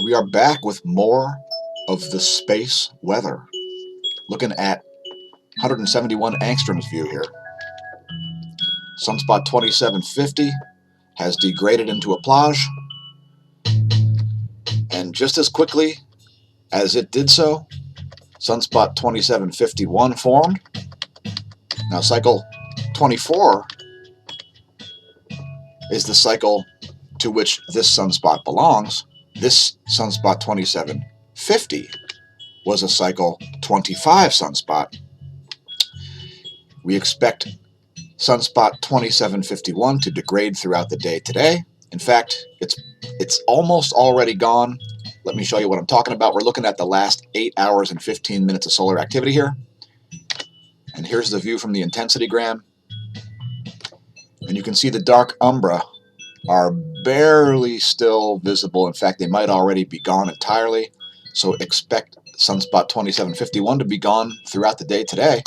We are back with more of the space weather. Looking at 171 angstroms view here. Sunspot 2750 has degraded into a plage, and just as quickly as it did so, Sunspot 2751 formed. Now cycle 24 is the cycle to which this sunspot belongs. This Sunspot 2750 was a cycle 25 sunspot. We expect Sunspot 2751 to degrade throughout the day today. In fact, it's almost already gone. Let me show you what I'm talking about. We're looking at the last 8 hours and 15 minutes of solar activity here. And here's the view from the intensitygram. And you can see the dark umbra are barely still visible. In fact, they might already be gone entirely. So expect Sunspot 2751 to be gone throughout the day today.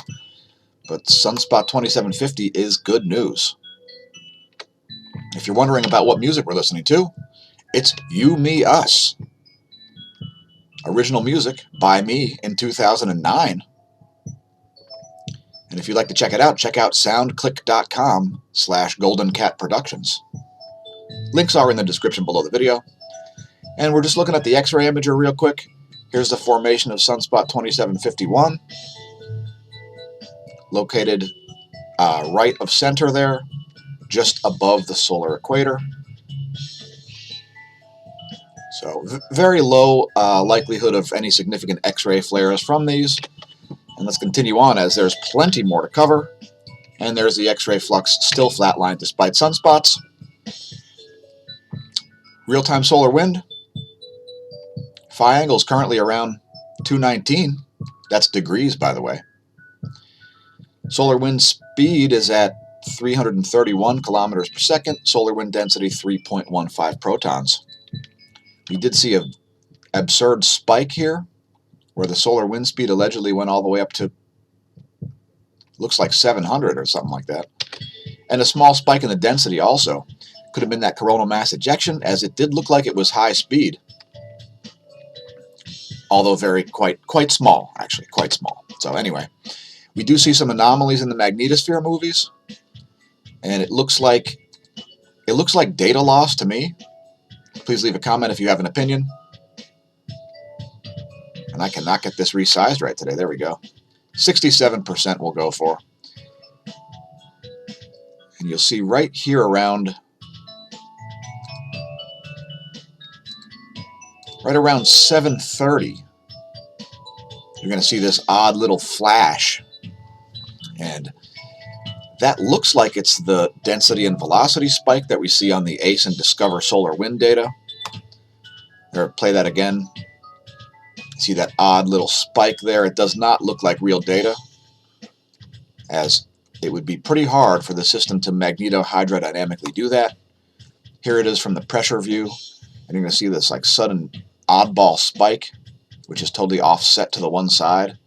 But Sunspot 2750 is good news. If you're wondering about what music we're listening to, it's You, Me, Us. Original music by me in 2009. And if you'd like to check out soundclick.com/goldencatproductions. Links are in the description below the video. And we're just looking at the X-ray imager real quick. Here's the formation of Sunspot 2751. Located right of center there, just above the solar equator. So very low likelihood of any significant X-ray flares from these. And let's continue on as there's plenty more to cover. And there's the X-ray flux still flatlined despite sunspots. Real-time solar wind. Phi angle is currently around 219. That's degrees, by the way. Solar wind speed is at 331 kilometers per second. Solar wind density 3.15 protons. We did see an absurd spike here where the solar wind speed allegedly went all the way up to, looks like 700 or something like that. And a small spike in the density also. Could have been that coronal mass ejection, as it did look like it was high speed. Although quite small, actually, quite small. So anyway, we do see some anomalies in the magnetosphere movies. And it looks like data loss to me. Please leave a comment if you have an opinion. And I cannot get this resized right today. There we go. 67% we'll go for. And you'll see right here around 7:30, you're going to see this odd little flash. And that looks like it's the density and velocity spike that we see on the ACE and Discover solar wind data. There, play that again. See that odd little spike there? It does not look like real data, as it would be pretty hard for the system to magnetohydrodynamically do that. Here it is from the pressure view, and you're going to see this like sudden oddball spike, which is totally offset to the one side.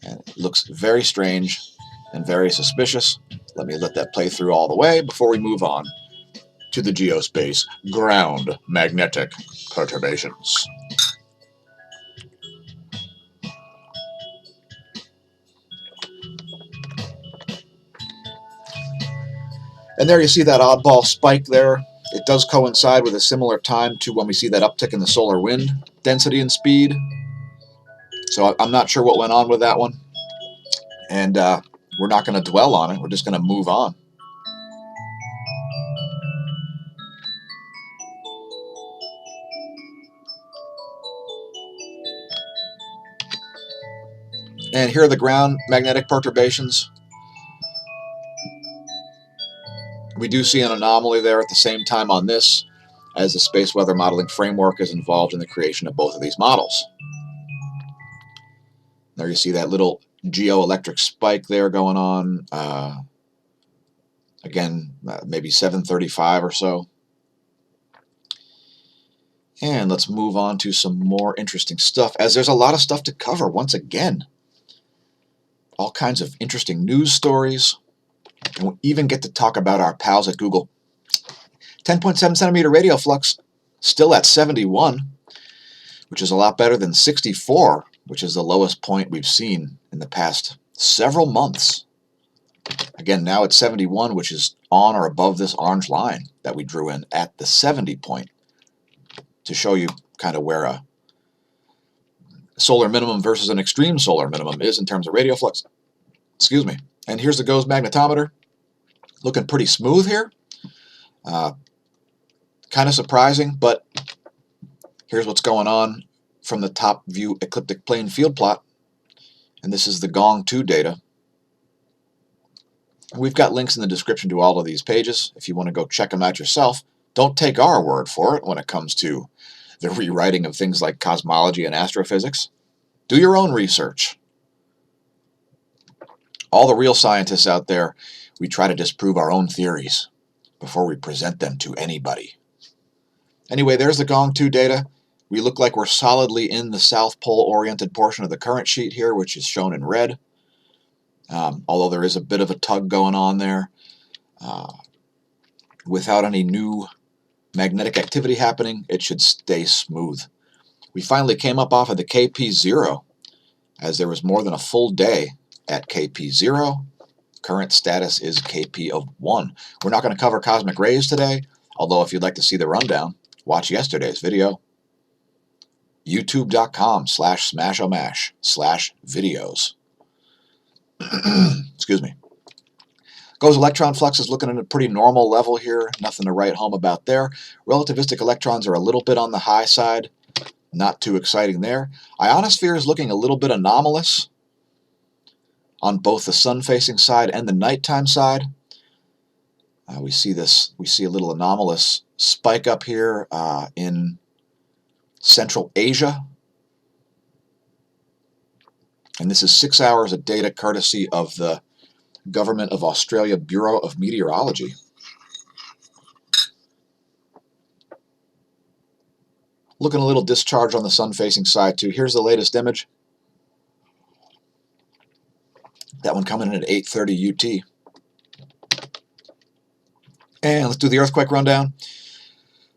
And it looks very strange and very suspicious. Let me let that play through all the way before we move on to the geospace ground magnetic perturbations. And there you see that oddball spike there. It does coincide with a similar time to when we see that uptick in the solar wind density and speed. So I'm not sure what went on with that one. And we're not going to dwell on it. We're just going to move on. And here are the ground magnetic perturbations. We do see an anomaly there at the same time on this, as the space weather modeling framework is involved in the creation of both of these models. There you see that little geoelectric spike there going on. Again, maybe 7:35 or so. And let's move on to some more interesting stuff, as there's a lot of stuff to cover once again. All kinds of interesting news stories. And we'll even get to talk about our pals at Google. 10.7 centimeter radial flux, still at 71. which is a lot better than 64, which is the lowest point we've seen in the past several months. Again, now it's 71, which is on or above this orange line that we drew in at the 70 point to show you kind of where a solar minimum versus an extreme solar minimum is in terms of radial flux. Excuse me. And here's the GOES magnetometer. Looking pretty smooth here. Kind of surprising, but here's what's going on from the top view ecliptic plane field plot. And this is the GONG2 data. We've got links in the description to all of these pages if you want to go check them out yourself. Don't take our word for it when it comes to the rewriting of things like cosmology and astrophysics. Do your own research. All the real scientists out there, we try to disprove our own theories before we present them to anybody. Anyway, there's the GONG2 data. We look like we're solidly in the South Pole-oriented portion of the current sheet here, which is shown in red. Although there is a bit of a tug going on there. Without any new magnetic activity happening, it should stay smooth. We finally came up off of the KP0, as there was more than a full day at KP0. Current status is KP of 1. We're not going to cover cosmic rays today, although if you'd like to see the rundown, watch yesterday's video. youtube.com/smAshomash/videos. Excuse me. GOES electron flux is looking at a pretty normal level here. Nothing to write home about there. Relativistic electrons are a little bit on the high side. Not too exciting there. Ionosphere is looking a little bit anomalous on both the sun-facing side and the nighttime side. We see a little anomalous spike up here in Central Asia. And this is 6 hours of data courtesy of the Government of Australia Bureau of Meteorology. Looking a little discharge on the sun-facing side too. Here's the latest image. That one coming in at 8:30 UT. And let's do the earthquake rundown.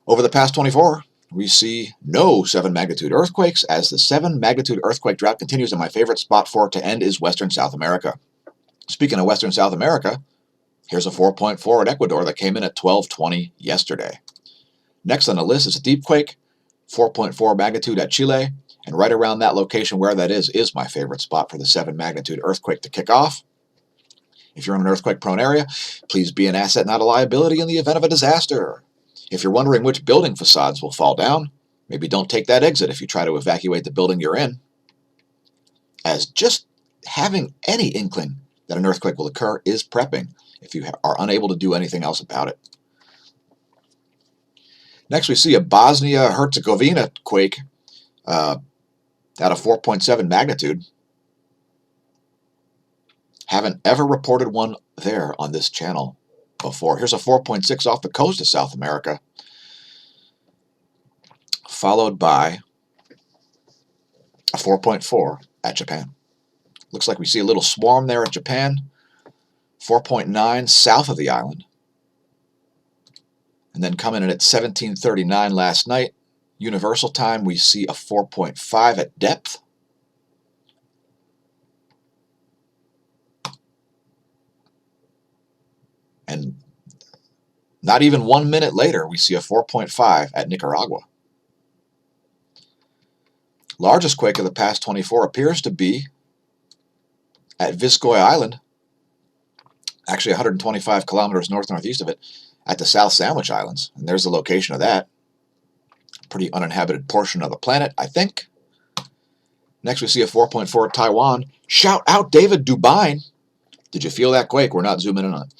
Over the past 24, we see no 7-magnitude earthquakes as the 7-magnitude earthquake drought continues, and my favorite spot for it to end is Western South America. Speaking of Western South America, here's a 4.4 at Ecuador that came in at 12:20 yesterday. Next on the list is a deep quake, 4.4 magnitude at Chile, and right around that location where that is my favorite spot for the 7-magnitude earthquake to kick off. If you're in an earthquake-prone area, please be an asset, not a liability in the event of a disaster. If you're wondering which building facades will fall down, maybe don't take that exit if you try to evacuate the building you're in, as just having any inkling that an earthquake will occur is prepping if you are unable to do anything else about it. Next, we see a Bosnia-Herzegovina quake at a 4.7 magnitude. Haven't ever reported one there on this channel before. Here's a 4.6 off the coast of South America, followed by a 4.4 at Japan. Looks like we see a little swarm there at Japan. 4.9 south of the island. And then coming in at 17:39 last night, universal time, we see a 4.5 at depth. And not even 1 minute later, we see a 4.5 at Nicaragua. Largest quake of the past 24 appears to be at Viscoy Island, actually 125 kilometers north-northeast of it, at the South Sandwich Islands. And there's the location of that. Pretty uninhabited portion of the planet, I think. Next, we see a 4.4 at Taiwan. Shout out David Dubine. Did you feel that quake? We're not zooming in on it.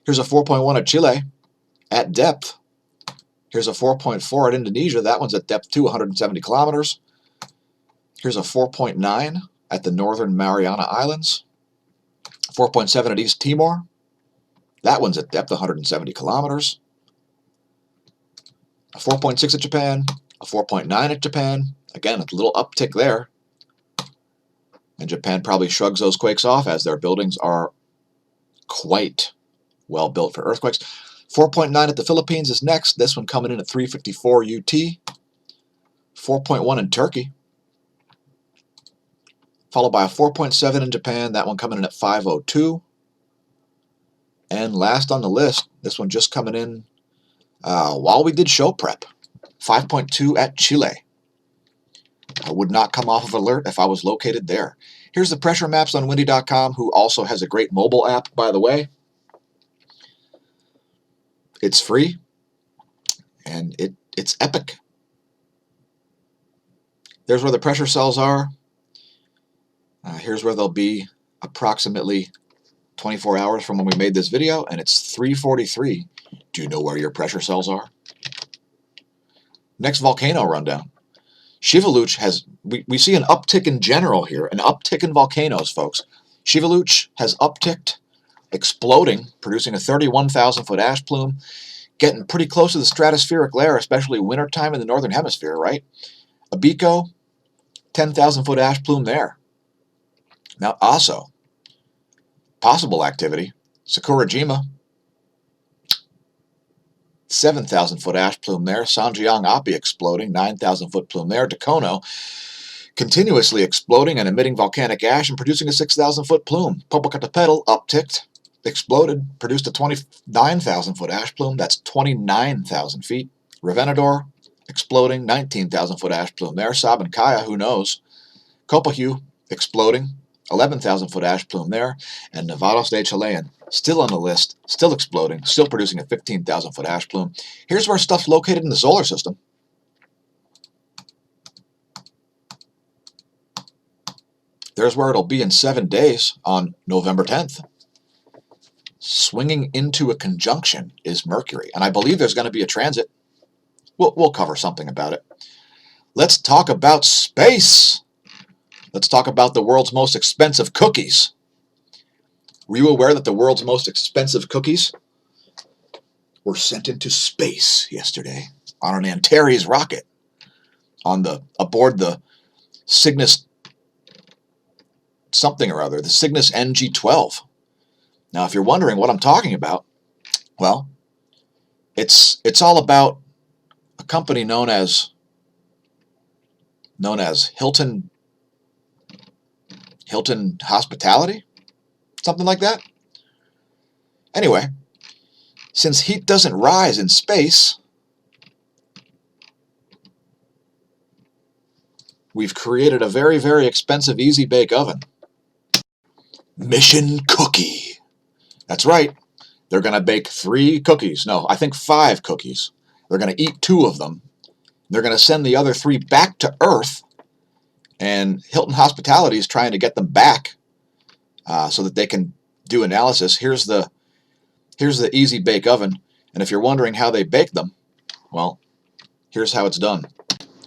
Here's a 4.1 at Chile at depth. Here's a 4.4 at Indonesia. That one's at depth too, 170 kilometers. Here's a 4.9 at the Northern Mariana Islands. 4.7 at East Timor. That one's at depth, 170 kilometers. A 4.6 at Japan. A 4.9 at Japan. Again, a little uptick there. And Japan probably shrugs those quakes off as their buildings are quite well built for earthquakes. 4.9 at the Philippines is next. This one coming in at 3:54 UT. 4.1 in Turkey, followed by a 4.7 in Japan, that one coming in at 502. And last on the list, this one just coming in while we did show prep, 5.2 at Chile. I would not come off of alert if I was located there. Here's the pressure maps on windy.com, who also has a great mobile app, by the way. It's free, and it's epic. There's where the pressure cells are. Here's where they'll be approximately 24 hours from when we made this video, and it's 3:43. Do you know where your pressure cells are? Next volcano rundown. Shivaluch has, we see an uptick in general here, an uptick in volcanoes, folks. Shivaluch has upticked, exploding, producing a 31,000 foot ash plume, getting pretty close to the stratospheric layer, especially wintertime in the northern hemisphere, right? Abiko, 10,000 foot ash plume there. Mount Aso, possible activity. Sakurajima, 7,000 foot ash plume there. Sanjiang Api exploding, 9,000 foot plume there. Dakono, continuously exploding and emitting volcanic ash and producing a 6,000 foot plume. Popocatépetl upticked, exploded, produced a 29,000 foot ash plume. That's 29,000 feet. Revenador, exploding, 19,000 foot ash plume there. Sabancaya, who knows. Copahu, exploding, 11,000 foot ash plume there. And Nevados de Chilean, still on the list, still exploding, still producing a 15,000 foot ash plume. Here's where stuff's located in the solar system. There's where it'll be in 7 days on November 10th. Swinging into a conjunction is Mercury, and I believe there's going to be a transit. We'll cover something about it. Let's talk about space. Let's talk about the world's most expensive cookies. Were you aware that the world's most expensive cookies were sent into space yesterday on an Antares rocket aboard the Cygnus something or other, the Cygnus NG-12. Now, if you're wondering what I'm talking about, well, it's all about a company known as Hilton Hospitality, something like that. Anyway, since heat doesn't rise in space, we've created a very, very expensive easy bake oven. Mission Cookie. That's right. They're going to bake 3 cookies. No, I think 5 cookies. They're going to eat 2 of them. They're going to send the other 3 back to Earth. And Hilton Hospitality is trying to get them back so that they can do analysis. Here's the easy bake oven. And if you're wondering how they bake them, well, here's how it's done.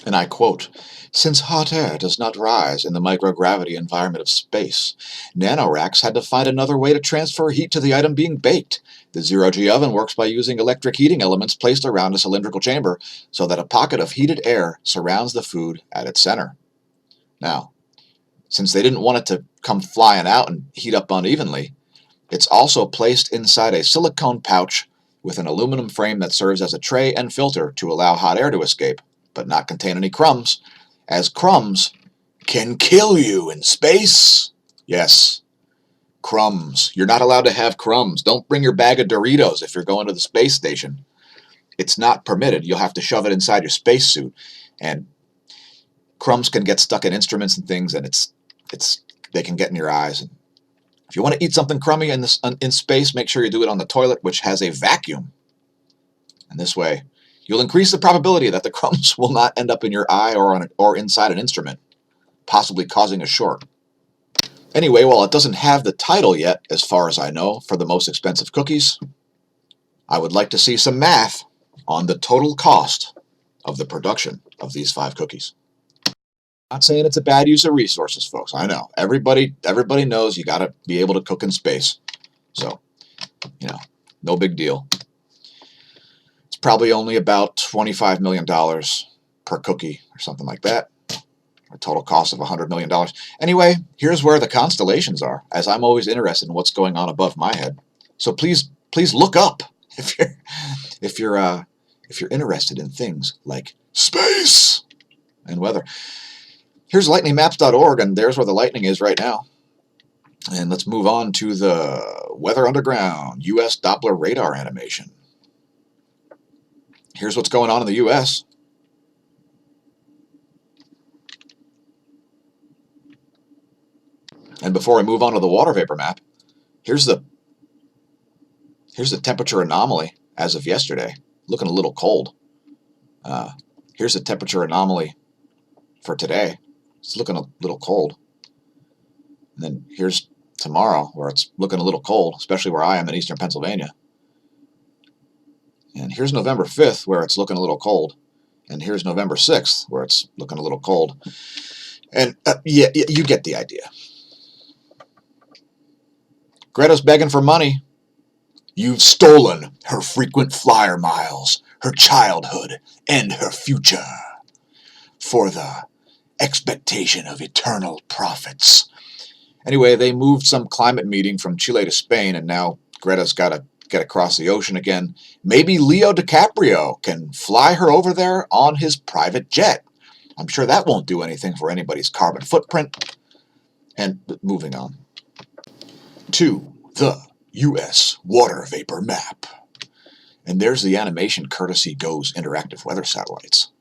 And I quote, "Since hot air does not rise in the microgravity environment of space, nanoracks had to find another way to transfer heat to the item being baked. The zero-G oven works by using electric heating elements placed around a cylindrical chamber so that a pocket of heated air surrounds the food at its center." Now, since they didn't want it to come flying out and heat up unevenly, it's also placed inside a silicone pouch with an aluminum frame that serves as a tray and filter to allow hot air to escape, but not contain any crumbs, as crumbs can kill you in space. Yes, crumbs. You're not allowed to have crumbs. Don't bring your bag of Doritos if you're going to the space station. It's not permitted. You'll have to shove it inside your spacesuit, and crumbs can get stuck in instruments and things, and they can get in your eyes. And if you want to eat something crummy in space, make sure you do it on the toilet, which has a vacuum. And this way, you'll increase the probability that the crumbs will not end up in your eye or inside an instrument, possibly causing a short. Anyway, while it doesn't have the title yet, as far as I know, for the most expensive cookies, I would like to see some math on the total cost of the production of these 5 cookies. Not saying it's a bad use of resources, folks. I know. Everybody knows you got to be able to cook in space. So, no big deal. It's probably only about $25 million per cookie or something like that. A total cost of $100 million. Anyway, here's where the constellations are, as I'm always interested in what's going on above my head. So please look up if you're interested in things like space. and weather. Here's lightningmaps.org, and there's where the lightning is right now. And let's move on to the Weather Underground U.S. Doppler radar animation. Here's what's going on in the U.S. And before I move on to the water vapor map, here's the temperature anomaly as of yesterday. Looking a little cold. Here's the temperature anomaly for today. It's looking a little cold. And then here's tomorrow, where it's looking a little cold, especially where I am in eastern Pennsylvania. And here's November 5th, where it's looking a little cold. And here's November 6th, where it's looking a little cold. And yeah, you get the idea. Greta's begging for money. You've stolen her frequent flyer miles, her childhood, and her future for the expectation of eternal profits. Anyway, they moved some climate meeting from Chile to Spain, and now Greta's got to get across the ocean again. Maybe Leo DiCaprio can fly her over there on his private jet. I'm sure that won't do anything for anybody's carbon footprint. And moving on to the U.S. water vapor map. And there's the animation courtesy GOES interactive weather satellites.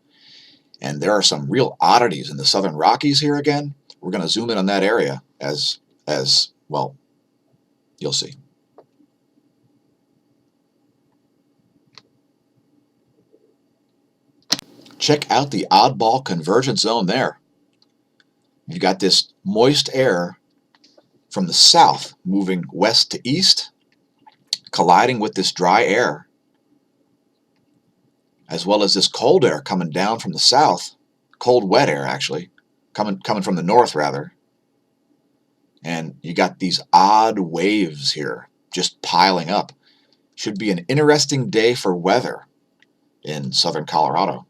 And there are some real oddities in the Southern Rockies here again. We're going to zoom in on that area as well, you'll see. Check out the oddball convergence zone there. You've got this moist air from the south moving west to east, colliding with this dry air, as well as this cold air coming down from the south, cold wet air actually, coming from the north rather. And you got these odd waves here just piling up. Should be an interesting day for weather in southern Colorado.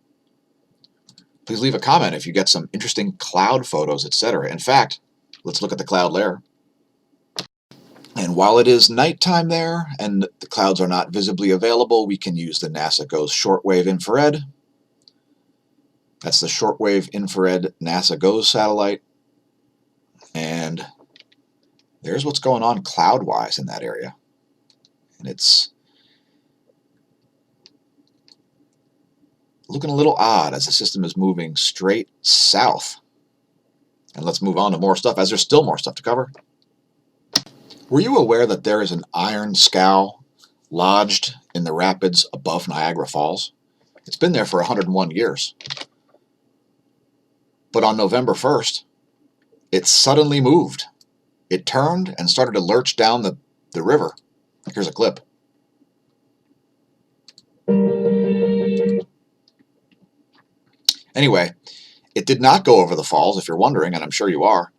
Please leave a comment if you get some interesting cloud photos, etc. In fact, let's look at the cloud layer. And while it is nighttime there and the clouds are not visibly available, we can use the NASA GOES shortwave infrared. That's the shortwave infrared NASA GOES satellite. And there's what's going on cloud-wise in that area. And it's looking a little odd as the system is moving straight south. And let's move on to more stuff, as there's still more stuff to cover. Were you aware that there is an iron scow lodged in the rapids above Niagara Falls? It's been there for 101 years. But on November 1st, it suddenly moved. It turned and started to lurch down the river. Here's a clip. Anyway, it did not go over the falls, if you're wondering, and I'm sure you are.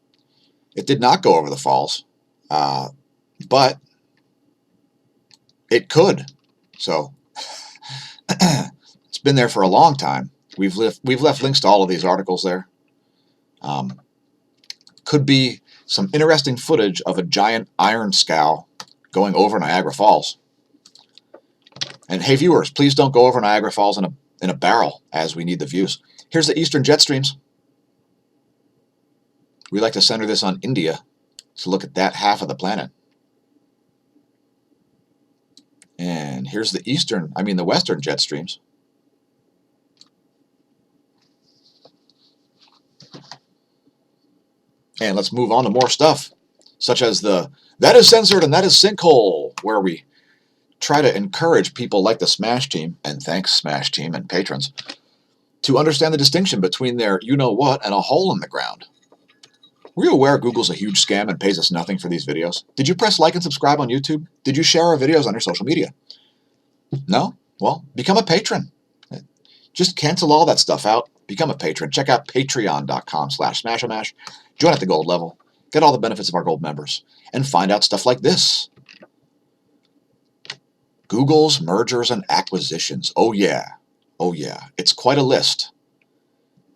It did not go over the falls, but it could. So it's been there for a long time. We've left links to all of these articles there. Could be some interesting footage of a giant iron scow going over Niagara Falls. And hey, viewers, please don't go over Niagara Falls in a barrel, as we need the views. Here's the eastern jet streams. We like to center this on India to look at that half of the planet. And here's the western jet streams. And let's move on to more stuff, such as that is censored and that is sinkhole, where we try to encourage people like the Smash team, and thanks Smash team and patrons, to understand the distinction between their you-know-what and a hole in the ground. Were you aware Google's a huge scam and pays us nothing for these videos? Did you press like and subscribe on YouTube? Did you share our videos on your social media? No? Well, become a patron. Just cancel all that stuff out. Become a patron. Check out patreon.com/smashomash. Join at the gold level. Get all the benefits of our gold members. And find out stuff like this. Google's mergers and acquisitions. Oh yeah. Oh yeah. It's quite a list.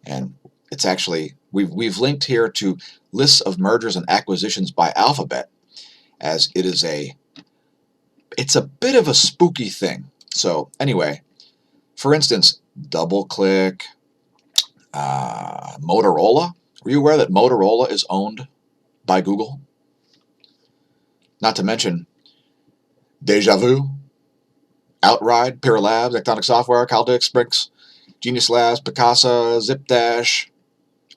And it's actually, we've linked here to lists of mergers and acquisitions by alphabet, as it's a bit of a spooky thing. So anyway, for instance, DoubleClick, Motorola. Were you aware that Motorola is owned by Google? Not to mention Deja Vu, Outride, Pure Labs, Ectonic Software, Caldex, Sprix, Genius Labs, Picasa, ZipDash,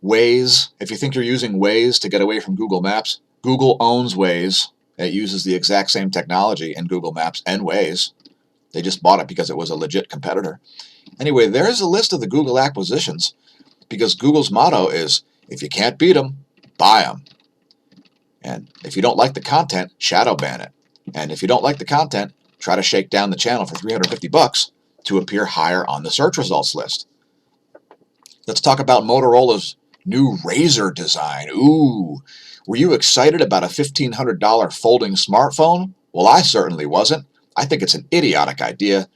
Waze. If you think you're using Waze to get away from Google Maps, Google owns Waze. It uses the exact same technology in Google Maps and Waze. They just bought it because it was a legit competitor. Anyway, there's a list of the Google acquisitions because Google's motto is, if you can't beat them, buy them. And if you don't like the content, shadow ban it. And if you don't like the content, try to shake down the channel for $350 to appear higher on the search results list. Let's talk about Motorola's new Razr design. Ooh, were you excited about a $1,500 folding smartphone? Well, I certainly wasn't. I think it's an idiotic idea.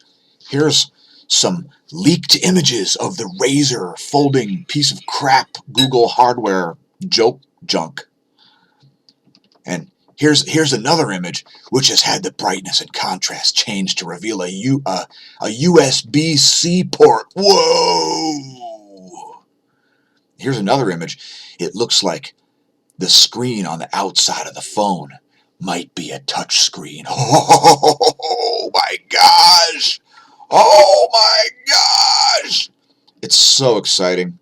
Here's some leaked images of the Razr folding piece of crap Google hardware joke junk. And here's another image which has had the brightness and contrast changed to reveal a USB-C port. Whoa! Here's another image. It looks like the screen on the outside of the phone might be a touch screen. Oh my gosh! Oh my gosh! It's so exciting.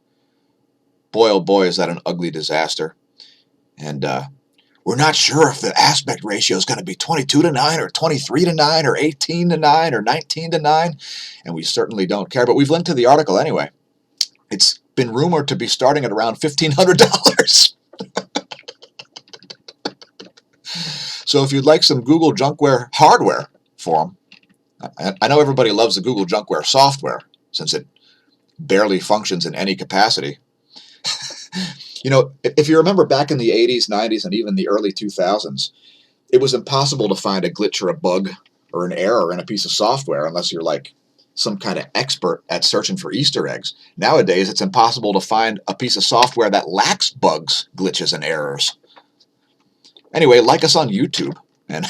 Boy, oh boy, is that an ugly disaster. And we're not sure if the aspect ratio is going to be 22:9 or 23:9 or 18:9 or 19:9, and we certainly don't care. But we've linked to the article anyway. It's been rumored to be starting at around $1,500. So if you'd like some Google Junkware hardware for them, I know everybody loves the Google Junkware software since it barely functions in any capacity. You know, if you remember back in the 80s, 90s, and even the early 2000s, it was impossible to find a glitch or a bug or an error in a piece of software unless you're like some kind of expert at searching for Easter eggs. Nowadays, it's impossible to find a piece of software that lacks bugs, glitches, and errors. Anyway, like us on YouTube. And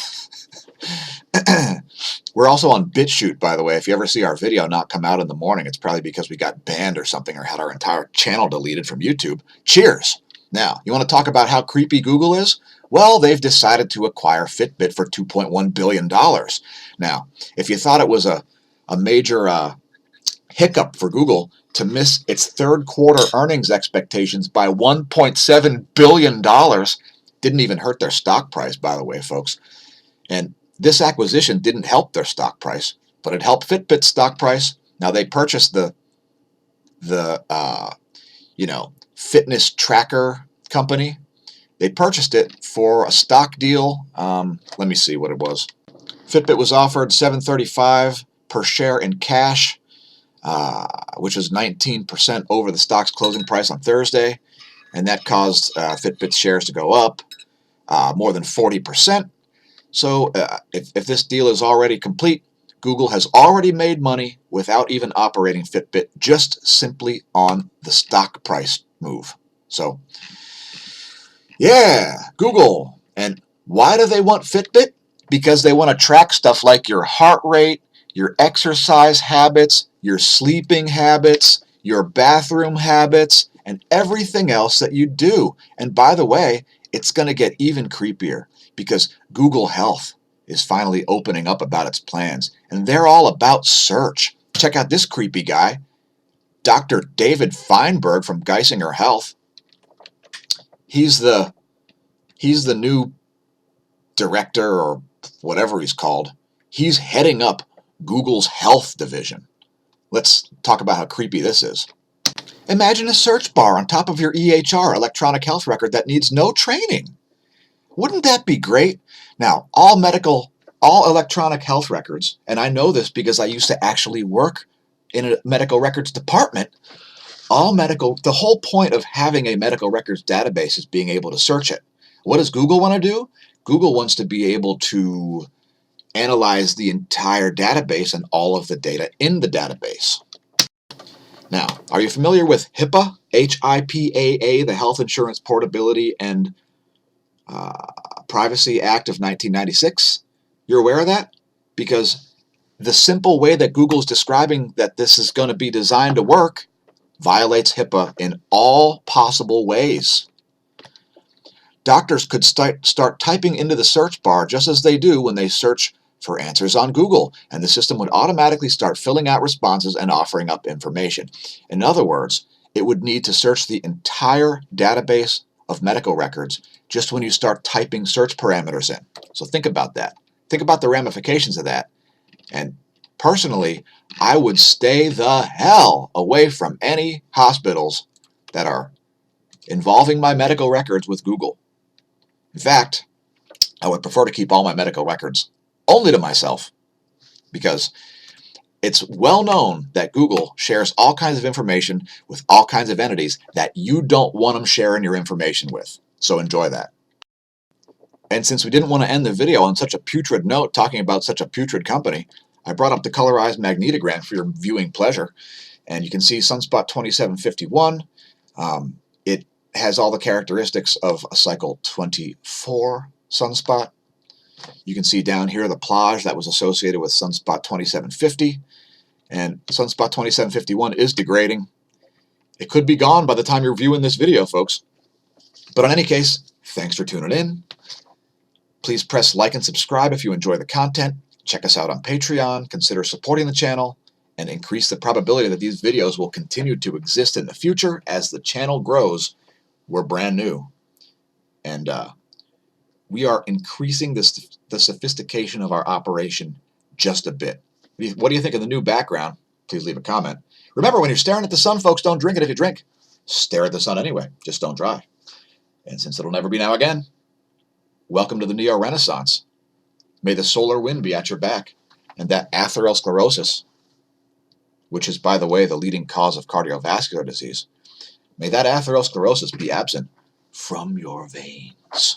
we're also on BitChute, by the way. If you ever see our video not come out in the morning, it's probably because we got banned or something or had our entire channel deleted from YouTube. Cheers! Now, you want to talk about how creepy Google is? Well, they've decided to acquire Fitbit for $2.1 billion. Now, if you thought it was a major hiccup for Google to miss its third quarter earnings expectations by $1.7 billion, didn't even hurt their stock price, by the way, folks. And this acquisition didn't help their stock price, but it helped Fitbit's stock price. Now, they purchased the fitness tracker company. They purchased it for a stock deal. Let me see what it was. Fitbit was offered $7.35 per share in cash, which is 19% over the stock's closing price on Thursday, and that caused Fitbit's shares to go up more than 40%. So if this deal is already complete, Google has already made money without even operating Fitbit, just simply on the stock price move. So, yeah, Google. And why do they want Fitbit? Because they want to track stuff like your heart rate, your exercise habits, your sleeping habits, your bathroom habits, and everything else that you do. And by the way, it's going to get even creepier because Google Health is finally opening up about its plans. And they're all about search. Check out this creepy guy, Dr. David Feinberg from Geisinger Health. He's the new director or whatever he's called. He's heading up Google's health division. Let's talk about how creepy this is. Imagine a search bar on top of your EHR, electronic health record, that needs no training. Wouldn't that be great? Now, all electronic health records, and I know this because I used to actually work in a medical records department, the whole point of having a medical records database is being able to search it. What does Google want to do? Google wants to be able to analyze the entire database and all of the data in the database. Now, are you familiar with HIPAA, HIPAA, the Health Insurance Portability and Privacy Act of 1996? You're aware of that? Because the simple way that Google's describing that this is going to be designed to work violates HIPAA in all possible ways. Doctors could start typing into the search bar just as they do when they search for answers on Google, and the system would automatically start filling out responses and offering up information. In other words, it would need to search the entire database of medical records just when you start typing search parameters in. So think about that. Think about the ramifications of that. And personally, I would stay the hell away from any hospitals that are involving my medical records with Google. In fact, I would prefer to keep all my medical records only to myself, because it's well known that Google shares all kinds of information with all kinds of entities that you don't want them sharing your information with. So enjoy that. And since we didn't want to end the video on such a putrid note talking about such a putrid company, I brought up the colorized magnetogram for your viewing pleasure. And you can see Sunspot 2751. It has all the characteristics of a cycle 24 sunspot. You can see down here the plage that was associated with Sunspot 2750. And Sunspot 2751 is degrading. It could be gone by the time you're viewing this video, folks. But in any case, thanks for tuning in. Please press like and subscribe if you enjoy the content. Check us out on Patreon. Consider supporting the channel and increase the probability that these videos will continue to exist in the future as the channel grows. We're brand new. And we are increasing the sophistication of our operation just a bit. What do you think of the new background? Please leave a comment. Remember, when you're staring at the sun, folks, don't drink it if you drink. Stare at the sun anyway. Just don't drive. And since it'll never be now again, welcome to the Neo-Renaissance. May the solar wind be at your back, and that atherosclerosis, which is, by the way, the leading cause of cardiovascular disease, may that atherosclerosis be absent from your veins.